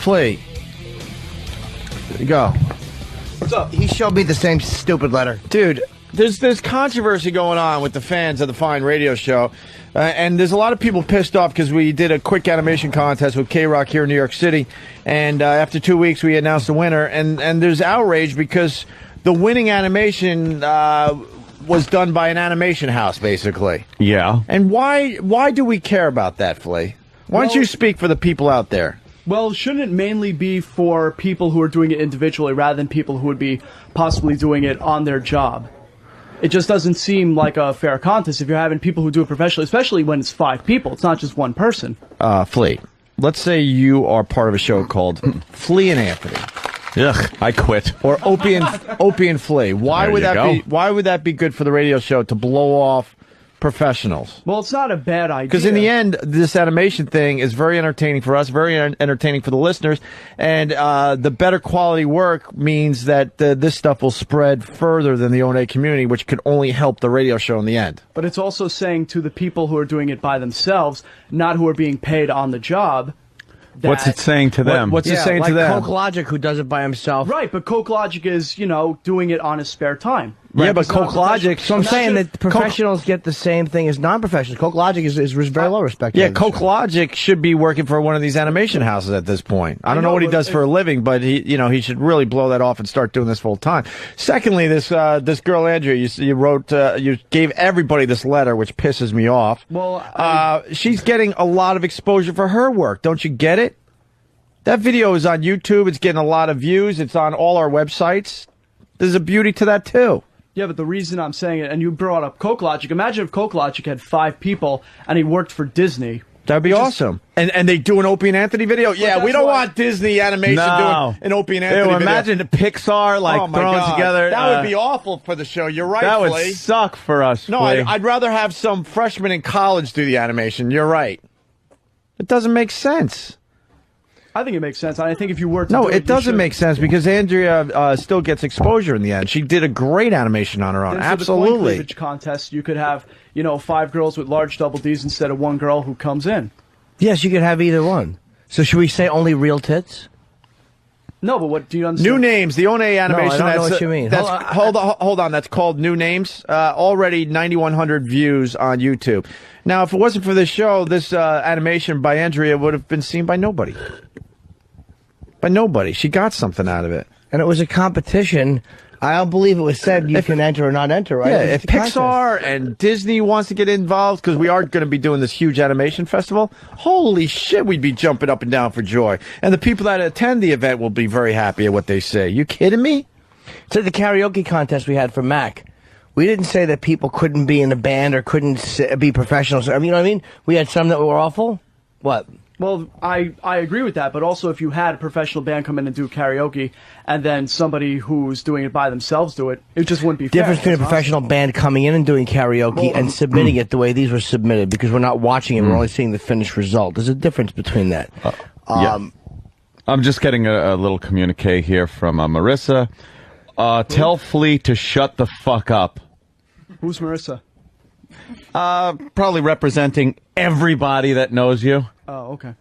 Flea. There you go. What's up? He showed me the same stupid letter. Dude, there's controversy going on with the fans of the Fine Radio Show. And there's a lot of people pissed off because we did a quick animation contest with K-Rock here in New York City. And after 2 weeks, we announced the winner. And there's outrage because the winning animation was done by an animation house, basically. Yeah. And why do we care about that, Flea? Why don't you speak for the people out there? Well, shouldn't it mainly be for people who are doing it individually rather than people who would be possibly doing it on their job? It just doesn't seem like a fair contest if you're having people who do it professionally, especially when it's 5 people. It's not just one person. Flea, let's say you are part of a show called Flea and Anthony. Ugh, I quit. Or Opie and Flea. Why would that be good for the radio show to blow off professionals? Well, it's not a bad idea. Because in the end, this animation thing is very entertaining for us, very entertaining for the listeners, and the better quality work means that this stuff will spread further than the O&A community, which could only help the radio show in the end. But it's also saying to the people who are doing it by themselves, not who are being paid on the job. What's it saying to them? What's it saying to them? Coke Logic, who does it by himself. Right, but Coke Logic is, doing it on his spare time. Right, yeah, but Coke Logic... So I'm saying that professionals get the same thing as non-professionals. Coke Logic is very low respected. Yeah, Coke Logic should be working for one of these animation houses at this point. I don't know what he does for a living, but he should really blow that off and start doing this full time. Secondly, this girl Andrea, you wrote, you gave everybody this letter, which pisses me off. Well, she's getting a lot of exposure for her work. Don't you get it? That video is on YouTube. It's getting a lot of views. It's on all our websites. There's a beauty to that too. Yeah, but the reason I'm saying it, and you brought up Coke Logic. Imagine if Coke Logic had 5 people and he worked for Disney. That'd be awesome. And they do an Opie and Anthony video? Yeah, we don't want Disney Animation doing an Opie and Anthony video. Imagine the Pixar throwing together. That would be awful for the show. You're right, That would Flea. suck for us, No, Flea. I'd rather have some freshman in college do the animation. You're right. It doesn't make sense. I think it makes sense. I think if you were to No, it doesn't make sense because Andrea still gets exposure in the end. She did a great animation on her own. Then Absolutely. For the coin cleavage contest, you could have, 5 girls with large double Ds instead of 1 girl who comes in. Yes, you could have either one. So should we say only real tits? No, but what do you understand? New Names, the O&A animation. No, I don't know what you mean. Hold on. That's called New Names. Already 9,100 views on YouTube. Now, if it wasn't for this show, this animation by Andrea would have been seen by nobody. By nobody. She got something out of it. And it was a competition. I don't believe it was said you can enter or not enter, right? Yeah, if Pixar and Disney wants to get involved, because we are going to be doing this huge animation festival, holy shit, we'd be jumping up and down for joy. And the people that attend the event will be very happy at what they say. You kidding me? To the karaoke contest we had for Mac. We didn't say that people couldn't be in a band or couldn't be professionals. I mean, you know what I mean? We had some that were awful. What? Well, I agree with that, but also if you had a professional band come in and do karaoke, and then somebody who's doing it by themselves do it, it just wouldn't be fair. Difference between a professional band coming in and doing karaoke and submitting it the way these were submitted, because we're not watching it, we're only seeing the finished result. There's a difference between that. Yeah. I'm just getting a little communique here from Marissa. Tell Flea to shut the fuck up. Who's Marissa? Probably representing everybody that knows you. Oh, okay.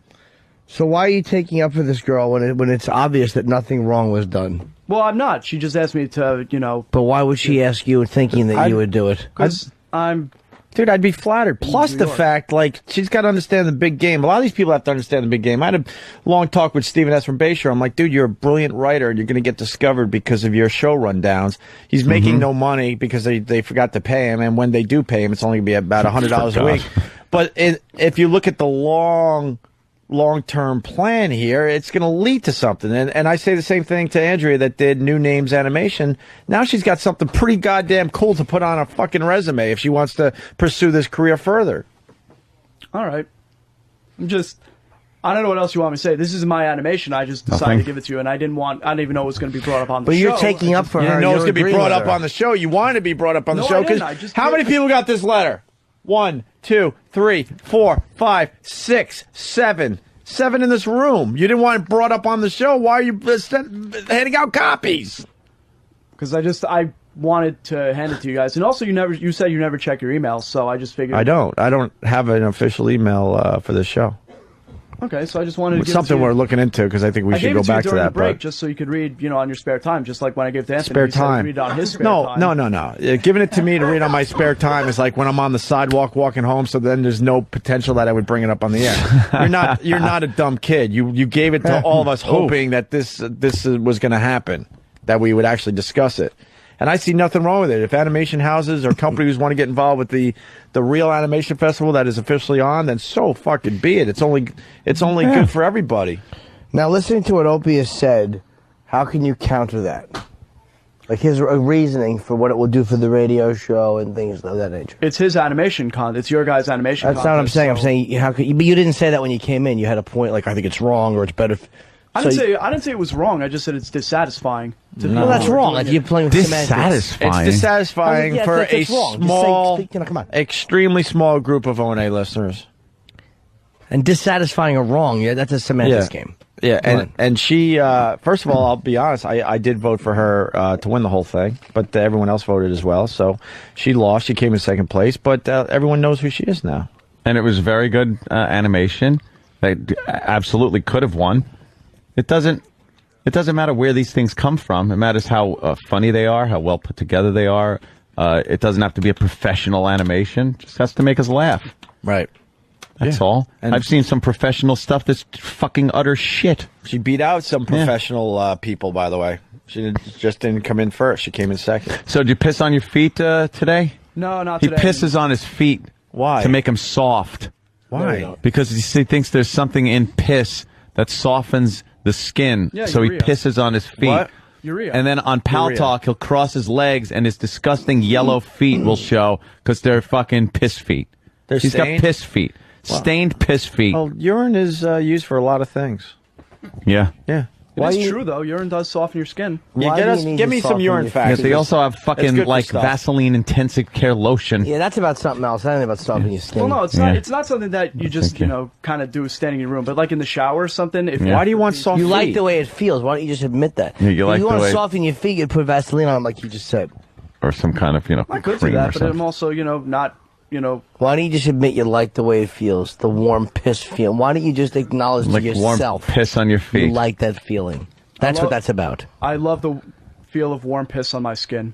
So why are you taking up for this girl when it's obvious that nothing wrong was done? Well, I'm not. She just asked me to, But why would she ask you thinking that you would do it? Because Dude, I'd be flattered. Plus the fact, she's got to understand the big game. A lot of these people have to understand the big game. I had a long talk with Stephen S. from Bayshore. I'm like, dude, you're a brilliant writer, and you're going to get discovered because of your show rundowns. He's making no money because they forgot to pay him, and when they do pay him, it's only going to be about $100 a week. But if you look at the long-term plan here, it's going to lead to something. And I say the same thing to Andrea that did New Names Animation. Now she's got something pretty goddamn cool to put on a fucking resume if she wants to pursue this career further. All right. I don't know what else you want me to say. This is my animation. I just decided to give it to you, and I didn't even know it was going to be brought up on the show. But you're taking up for her. You know it's going to be brought up on the show. You wanted to be brought up on the show. Because how many people got this letter? 1, 2, 3, 4, 5, 6, 7. 7 in this room. You didn't want it brought up on the show. Why are you handing out copies? Because I wanted to hand it to you guys, and also you said you never check your emails, so I just figured. I don't have an official email for the show. Okay, so I just wanted to It's give something it to you. we're looking into because I think we I should gave go it to you back to during that. the break But just so you could read, on your spare time, just like when I gave to Anthony. spare he said time. read on his spare No, time. no. Giving it to me to read on my spare time is like when I'm on the sidewalk walking home. So then there's no potential that I would bring it up on the air. You're not a dumb kid. You gave it to all of us hoping that this was going to happen, that we would actually discuss it. And I see nothing wrong with it. If animation houses or companies want to get involved with the real animation festival that is officially on, then so fucking be it. It's only good for everybody. Now, listening to what Opie has said, how can you counter that? Like his reasoning for what it will do for the radio show and things of that nature. It's his animation It's your guys' animation That's not what I'm saying. so- I'm saying how could you, but you didn't say that when you came in. You had a point like I think it's wrong or it's better. I didn't say it was wrong. I just said it's dissatisfying. To Well, that's wrong. Like you're playing with semantics. Dissatisfying. It's dissatisfying Yeah, for that's a wrong. Just say- small, come on. extremely small group of O&A listeners. And dissatisfying or wrong, yeah, that's a semantics game. Yeah, Come on. and she, first of all, I'll be honest, I did vote for her to win the whole thing, but everyone else voted as well, so she lost. She came in second place, but everyone knows who she is now. And it was very good animation. They absolutely could have won. It doesn't matter where these things come from. It matters how funny they are, how well put together they are. It doesn't have to be a professional animation. It just has to make us laugh. Right. That's all. And I've seen some professional stuff that's fucking utter shit. She beat out some professional people, by the way. Just didn't come in first. She came in second. So did you piss on your feet today? No, not He today. pisses on his feet. Why? To make them soft. Why? Because he thinks there's something in piss that softens the skin. Yeah, so urea. he pisses on his feet. What? Urea. And then on Pal Urea. Talk, he'll cross his legs and his disgusting yellow feet will show because they're fucking piss feet. They're He's stained? got piss feet. Stained piss feet. Well, urine is used for a lot of things. Yeah. Yeah. It's true though. Urine does soften your skin. Yeah, Why do you need give to me some soften urine your facts. Because they also have It's fucking good for like stuff. Vaseline intensive care lotion. Yeah, that's about something else. That ain't about softening your skin. Well, no, it's Yeah. not. It's not something that you just Thank you. kind of do standing in your room, but like in the shower or something. If Yeah. Why do you want soft You feet? like the way it feels. Why don't you just admit that? Yeah, you like if you the want way- to soften your feet, you put Vaseline on them like you just said. Or some kind of, I could do cream or that, but something. I'm also not Why don't you just admit you like the way it feels, the warm piss feel? Why don't you just acknowledge like to warm yourself piss on your you feet. like that feeling? That's what that's about. I love the feel of warm piss on my skin.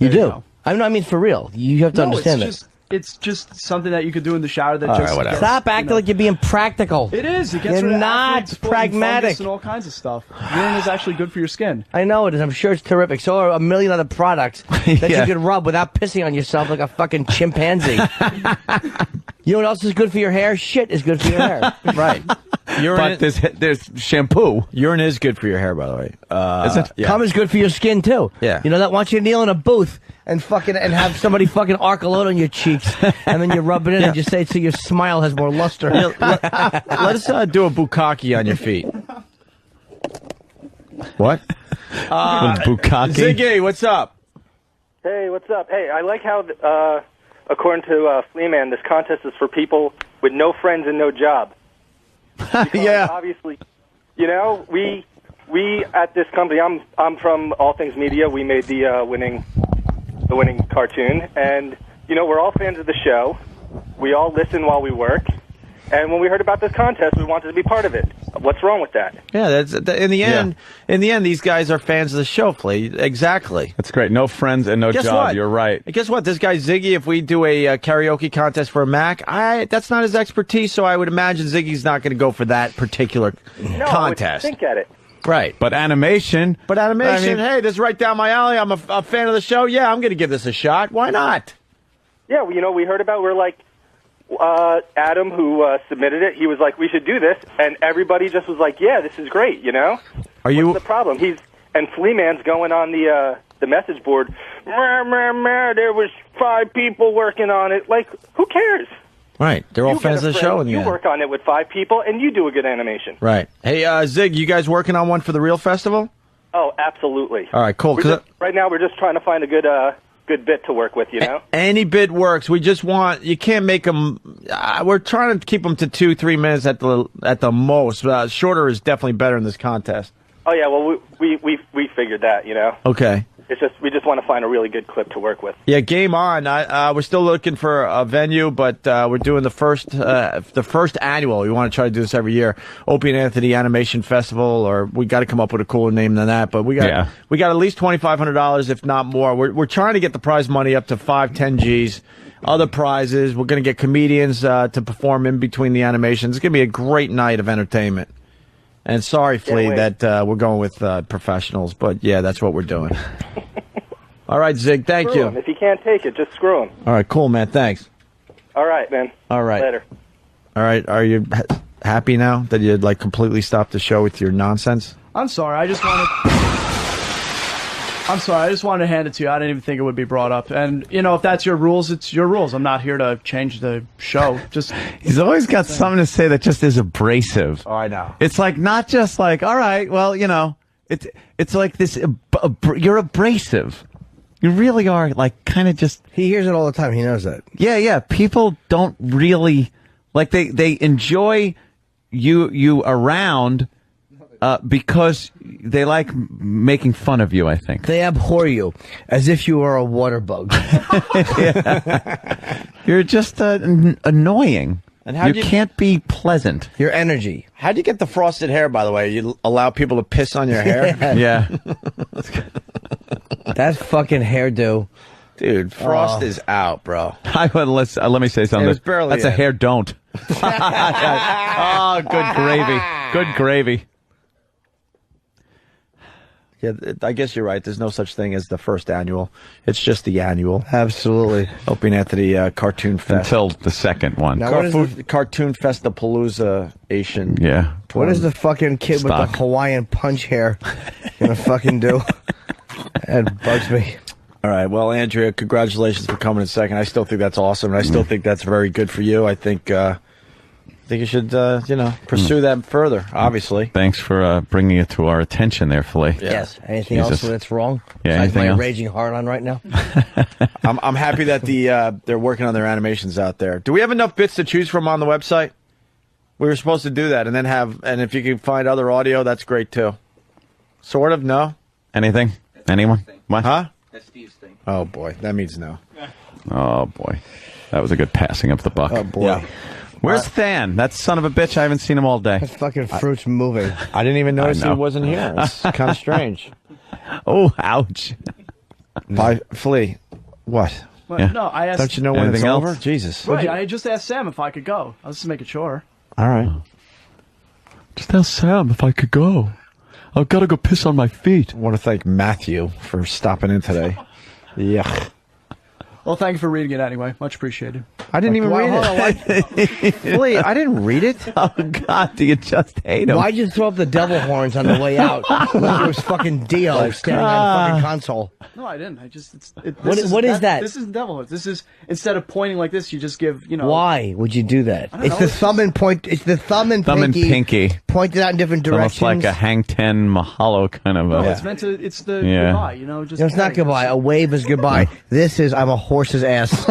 You There do. go. I mean, for real. You have to understand that. It's just something that you could do in the shower that All just right, whatever. gets, Stop acting like you're being practical. It is. It gets You're rid of not athlete's foot and fungus pragmatic. and all kinds of stuff. Urine is actually good for your skin. I know it is. I'm sure it's terrific. So are a million other products that Yeah. you can rub without pissing on yourself like a fucking chimpanzee. You know what else is good for your hair? Shit is good for your hair. Right. Urine, But there's shampoo. urine is good for your hair, by the way. Is it? Yeah. Cum is good for your skin too. Yeah. You know that? Once you kneel in a booth and have somebody fucking arc a load on your cheeks, and then you rub it in and you say so your smile has more luster. Let us do a bukkake on your feet. What? Bukkake. Ziggy, what's up? Hey, what's up? Hey, I like how, according to Flea Man, this contest is for people with no friends and no job. Yeah. Obviously, we at this company, I'm from All Things Media. We made the winning cartoon, and we're all fans of the show. We all listen while we work, and when we heard about this contest, we wanted to be part of it. What's wrong with that? Yeah, that's in the end. In the end, these guys are fans of the show, Flea. Exactly. That's great. No friends and no Guess job. what? You're right. And guess what? This guy Ziggy, if we do a karaoke contest for a Mac, that's not his expertise. So I would imagine Ziggy's not going to go for that particular No, contest. think at it. Right. But animation. But animation, I mean- hey, this is right down my alley. I'm a fan of the show. Yeah, I'm going to give this a shot. Why not? Yeah, we heard about. We're like. Adam, who submitted it, he was like, "We should do this," and everybody just was like, "Yeah, this is great." Are you? What's the problem? And Flea Man's going on the message board. There was 5 people working on it. Like, who cares? Right. They're all You fans get a of the friend, show. In the you end. work on it with 5 people, and you do a good animation. Right. Hey, Zig, you guys working on one for the Real Festival? Oh, absolutely. All right, cool. Right now, we're just trying to find a good bit to work with. Any bit works. We just want, you can't make them, we're trying to keep them to 2-3 minutes at the most. Shorter is definitely better in this contest. Oh yeah, well we figured that. Okay. It's just we just want to find a really good clip to work with. Yeah, game on. We're still looking for a venue, but we're doing the first annual. We want to try to do this every year. Opie and Anthony Animation Festival, or we got to come up with a cooler name than that. But we got at least $2,500, if not more. We're trying to get the prize money up to 5-10 G's. Other prizes. We're going to get comedians to perform in between the animations. It's going to be a great night of entertainment. And sorry, Flea, that we're going with professionals, but yeah, that's what we're doing. All right, Zig, thank you. If you can't take it, just screw him. All right, cool, man. Thanks. All right, man. All right. Later. All right, are you happy now that you like completely stopped the show with your nonsense? I'm sorry. I just wanted to hand it to you. I didn't even think it would be brought up. And, you know, if that's your rules, it's your rules. I'm not here to change the show. Just He's always got something to say that just is abrasive. Oh, I know. It's like not just like, all right, well, you know, it's like this. You're abrasive. You really are, like, kind of just. He hears it all the time. He knows that. Yeah. People don't really like they enjoy you around. Because they like making fun of you, I think. They abhor you as if you were a water bug. You're just annoying. And how you can't be pleasant. Your energy. How do you get the frosted hair, by the way? You allow people to piss on your hair? Yeah. That fucking hairdo. Dude, frost is out, bro. Let me say something. It was barely That's a in. hair don't. Oh, good gravy. Good gravy. Yeah, I guess you're right. There's no such thing as the first annual. It's just the annual. Absolutely. Opie and Anthony Cartoon Fest. Until the second one. Now, what is Cartoon Festapalooza Asian. Yeah. What is the fucking kid with the Hawaiian punch hair gonna fucking do? That bugs me. All right. Well, Andrea, congratulations for coming in second. I still think that's awesome, and I still think that's very good for you. I think you should, pursue that further, obviously. Thanks for bringing it to our attention there, Flea. Yeah. Yes. Anything else that's wrong? Yeah, Besides anything my else? raging heart on right now? I'm happy that they're working on their animations out there. Do we have enough bits to choose from on the website? We were supposed to do that, and then and if you can find other audio, that's great too. Sort of, no? Anything? Anyone? What? Huh? That's Steve's thing. Oh, boy. That means no. Oh, boy. That was a good passing of the buck. Oh, boy. Yeah. Where's Than? That son of a bitch. I haven't seen him all day. That fucking fruit's moving. I didn't even notice know. he wasn't here. It's kind of strange. Oh, ouch. Flea, what? But, Yeah. no, I asked. Don't you know when Anything it's else? over? Jesus. Right, I just asked Sam if I could go. I was just making sure. All right. Just ask Sam if I could go. I've got to go piss on my feet. I want to thank Matthew for stopping in today. Yuck. Well, thank you for reading it anyway. Much appreciated. I didn't even read it. Flea, I didn't read it. Oh, God, do you just hate him? Why'd you throw up the devil horns on the way out? Like it was fucking Dio standing on the fucking console. No, I didn't. I just. What is that? This is devil horns. This is, instead of pointing like this, you just give, Why would you do that? don't It's know. the thumb and point. It's the thumb and pinky. pointed out in different Almost directions. like a hang 10 mahalo kind of No, a... it's meant to. It's the Yeah. goodbye. Just. No, it's not goodbye. A wave is goodbye. This is I'm a horse's ass.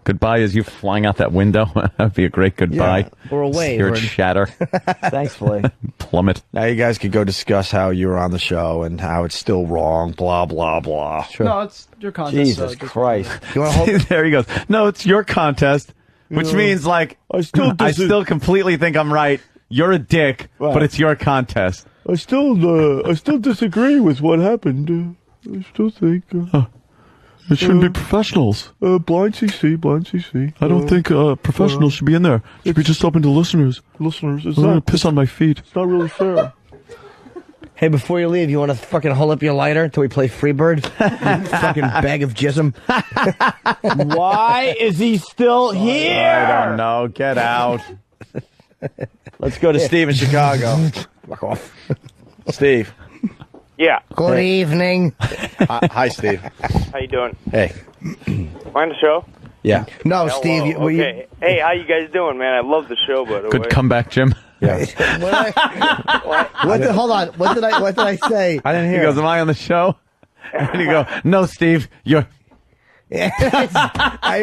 Goodbye is you flying out that window. That'd be a great goodbye. Yeah, or a wave, Hear it or- shatter. Thanks, Flea. Plummet. Now you guys could go discuss how you were on the show and how it's still wrong, blah, blah, blah. No, it's your contest. Jesus so just- Christ. You want to hold? There he goes. No, it's your contest, which means like I still completely think I'm right. You're a dick, but it's your contest. I still disagree with what happened. I still think It shouldn't be professionals. blind CC. I don't think professionals should be in there. It should be just open to listeners. Listeners, I'm gonna piss on my feet. it's not really fair. Hey, before you leave, you want to fucking hold up your lighter until we play Freebird? You fucking bag of jism. Why is he still here? I don't know. Get out. Let's go to Steve in Chicago. Fuck off. Steve. Yeah. Good evening. Hi, Steve. How you doing? Hey. Mind the show? Yeah. No, Steve. Hello. Okay. Hey, how you guys doing, man? I love the show, by the way. Good comeback, Jim. Yeah. Hold on. What did I say? I didn't He hear. goes, "Am I on the show?" And you go, "No, Steve, you're." I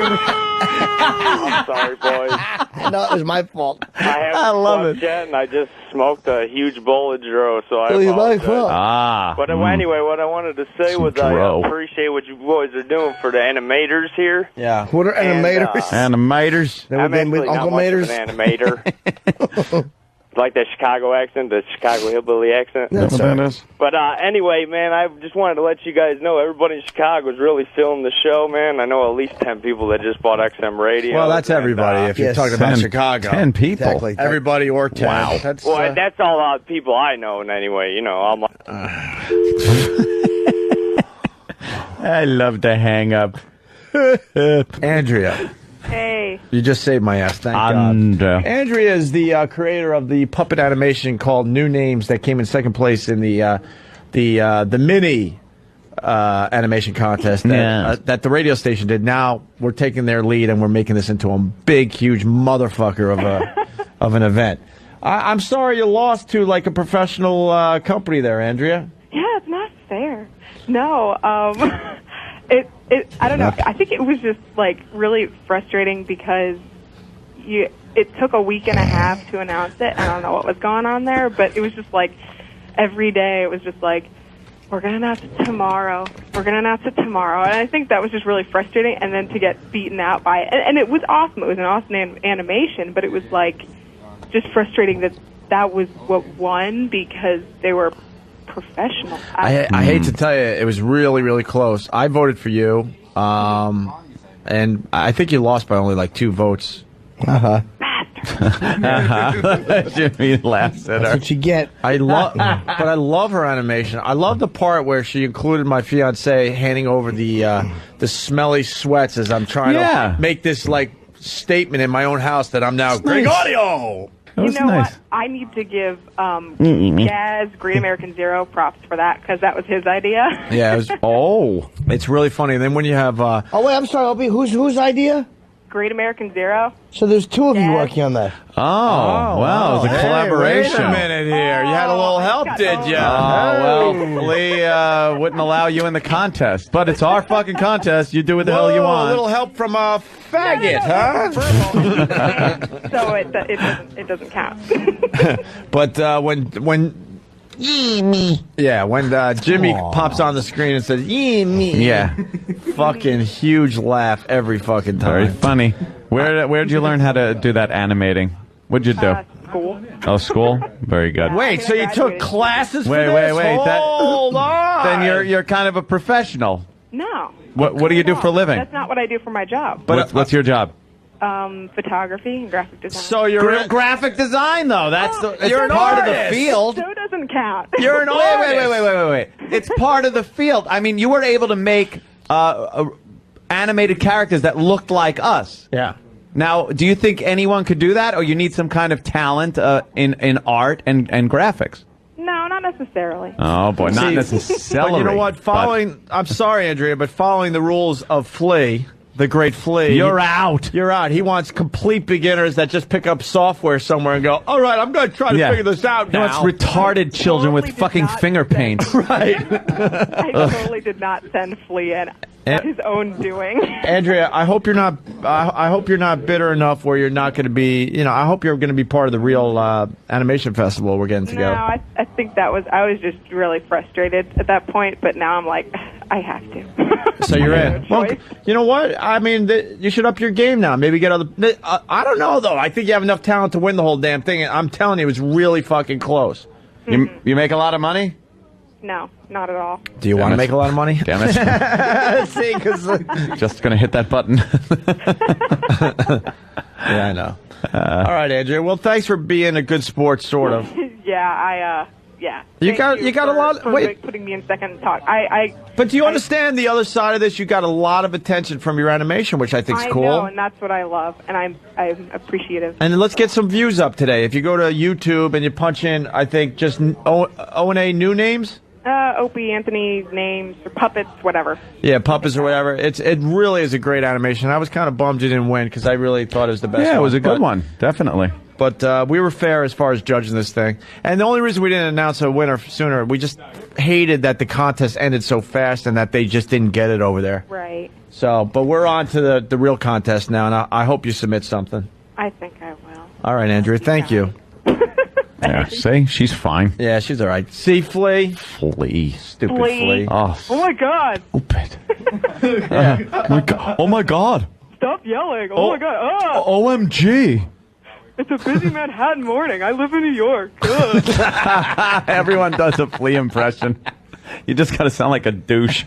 I'm sorry, boys. No, it was my fault. I love it. Yet, and I just smoked a huge bowl of Dro, so I It was my apologize. fault. But anyway, what I wanted to say was Dro. I appreciate what you boys are doing for the animators here. Yeah. What are animators? Animators. They were I'm then with actually Uncle not much of Maters. an animator. Like that Chicago accent, the Chicago hillbilly accent. That's What right. that is? But anyway, man, I just wanted to let you guys know everybody in Chicago is really feeling the show, man. I know at least 10 people that just bought XM Radio. Well, that's and, everybody. If you're yes. talking about Chicago, 10 people. Exactly. everybody or 10. Wow. That's, Well, that's all people I know, and anyway, you know, I'm like, I love to hang up. Andrea. Hey. You just saved my ass. Thank God. Andrea is the creator of the puppet animation called New Names that came in second place in the mini animation contest that the radio station did. Now we're taking their lead and we're making this into a big, huge motherfucker of an event. I'm sorry you lost to like a professional company there, Andrea. Yeah, it's not fair. No, I don't know. I think it was just like really frustrating because it took a week and a half to announce it. I don't know what was going on there, but it was just like every day it was just like, we're going to announce it tomorrow. We're going to announce it tomorrow. And I think that was just really frustrating. And then to get beaten out by it. And it was awesome. It was an awesome animation, but it was like just frustrating that was what won because they were professional. I hate to tell you, it was really, really close. I voted for you, and I think you lost by only like 2 votes. Jimmy laughs at That's her. what you get. But I love her animation. I love the part where she included my fiance handing over the smelly sweats as I'm trying to make this like statement in my own house that I'm now Greg Audio. That was you know nice. what? I need to give Gaz, Great American Zero, props for that because that was his idea. Yeah, it's really funny. And then when you have Oh wait, I'm sorry, Opie. Whose idea? Great American Zero. So there's 2 of you Yes. working on that. Oh, wow. It was a Hey, collaboration. Wait a minute here. You had a little help, did you? Oh, well, Flea wouldn't allow you in the contest. But it's our fucking contest. You do what the hell you want. A little help from a faggot, huh? So it doesn't count. But when Jimmy pops on the screen and says, Yeah. fucking huge laugh every fucking Very time. funny. Where'd you learn how to do that animating? What'd you do? School. Oh, school? Very good. Wait, so you took classes for this? Wait. Hold on. Then you're kind of a professional. No. What do you do for a living? That's not what I do for my job. What's your job? Photography and graphic design. So you're graphic design, though. That's you're an part of the artist. field. So it doesn't count. You're an artist. Wait. It's part of the field. I mean, you were able to make animated characters that looked like us. Yeah. Now, do you think anyone could do that, or you need some kind of talent in art and graphics? No, not necessarily. Oh boy, not See, necessarily. But you know what? I'm sorry, Andrea, but following the rules of Flea, the great Flea, You're out. You're out. He wants complete beginners that just pick up software somewhere and go, all right, I'm going to try to figure this out No, now. it's retarded children with Totally did fucking not finger say- paint. Right. I totally did not send Flea in of his own doing. Andrea, I hope you're not. I hope you're not bitter enough where you're not going to be. You know, I hope you're going to be part of the real animation festival we're getting together. No, I think I was just really frustrated at that point, but now I'm like, I have to. So you're I in. have no Well, choice. you know what? I mean, you should up your game now. Maybe get other. I don't know though. I think you have enough talent to win the whole damn thing. And I'm telling you, it was really fucking close. You make a lot of money? No, not at all. Do you want to it. make a lot of money? Damn it. See, because Just gonna hit that button. yeah, I know. All right, Andrea. Well, thanks for being a good sport, sort of. Yeah, yeah. You Thank got a for- lot. for Wait, putting me in second talk. but do you understand the other side of this? You got a lot of attention from your animation, which I think's I cool. know, and that's what I love, and I'm appreciative. And let's get some views up today. If you go to YouTube and you punch in, I think just O&A new names. Opie, Anthony, names, or puppets, whatever. Yeah, puppets or whatever. It really is a great animation. I was kind of bummed you didn't win because I really thought it was the best. Yeah, it was a one. good one. Definitely. But we were fair as far as judging this thing. And the only reason we didn't announce a winner sooner, we just hated that the contest ended so fast and that they just didn't get it over there. Right. So, but we're on to the real contest now, and I hope you submit something. I think I will. All right, Andrea, thank you. Yeah, see, she's fine. Yeah, she's all right. See, Flea? Flea. Stupid Flea. Flea. Oh, Oh my God! stupid. Oh my God. Stop yelling! Oh my God! Ah! OMG. It's a busy Manhattan morning. I live in New York. Ugh. Everyone does a Flea impression. You just gotta sound like a douche.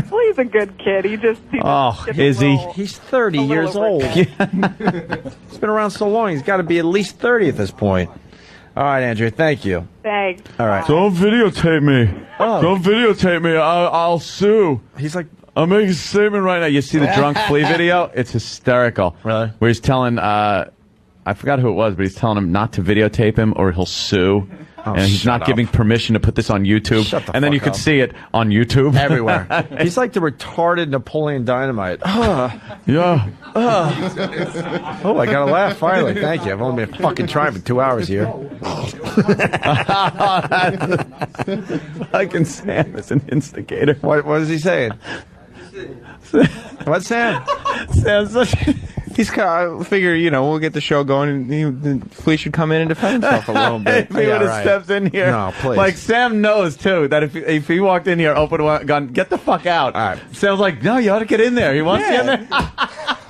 Flea's a good kid. He just Oh, gets is a he? little- He's 30 a little years old. overreacted. He's been around so long, he's got to be at least 30 at this point. All right, Andrea, thank you. Thanks. All right. Don't videotape me. Oh. Don't videotape me. I'll sue. He's like, I'm making a statement right now. You see the drunk Flea video? It's hysterical. Really? Where he's telling, I forgot who it was, but he's telling him not to videotape him or he'll sue. And he's not giving permission to put this on YouTube. Shut the and then fuck you could up. see it on YouTube. everywhere. He's like the retarded Napoleon Dynamite. Yeah. Oh, I got to laugh finally. Thank you. I've only been fucking trying for 2 hours here. Fucking Sam is an instigator. What is he saying? What's Sam? Sam's such He's kind of, figure, we'll get the show going, and Flea should come in and defend himself a little bit. If he would have stepped in here. No, please. Like, Sam knows, too, that if he walked in here, open one gun, get the fuck out. All right. Sam's like, no, you ought to get in there. He wants you in there.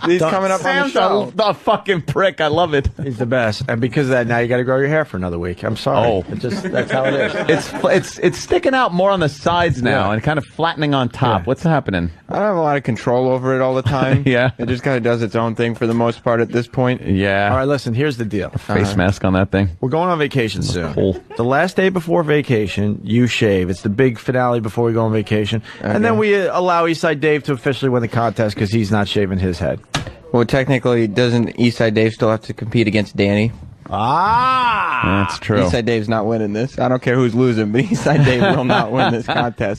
He's coming up Sam's on the show. a fucking prick. I love it. He's the best. And because of that, now you got to grow your hair for another week. I'm sorry. Oh. That's how it is. It's sticking out more on the sides now Yeah. and kind of flattening on top. Yeah. What's happening? I don't have a lot of control over it all the time. Yeah. It just kind of does its own thing for the most part at this point. Yeah. All right, listen, here's the deal. Face mask on that thing. We're going on vacation soon. Cool. The last day before vacation, you shave. It's the big finale before we go on vacation. And then we allow Eastside Dave to officially win the contest because he's not shaving his head. Well, technically, doesn't Eastside Dave still have to compete against Danny? Ah! That's true. Eastside Dave's not winning this. I don't care who's losing, but Eastside Dave will not win this contest.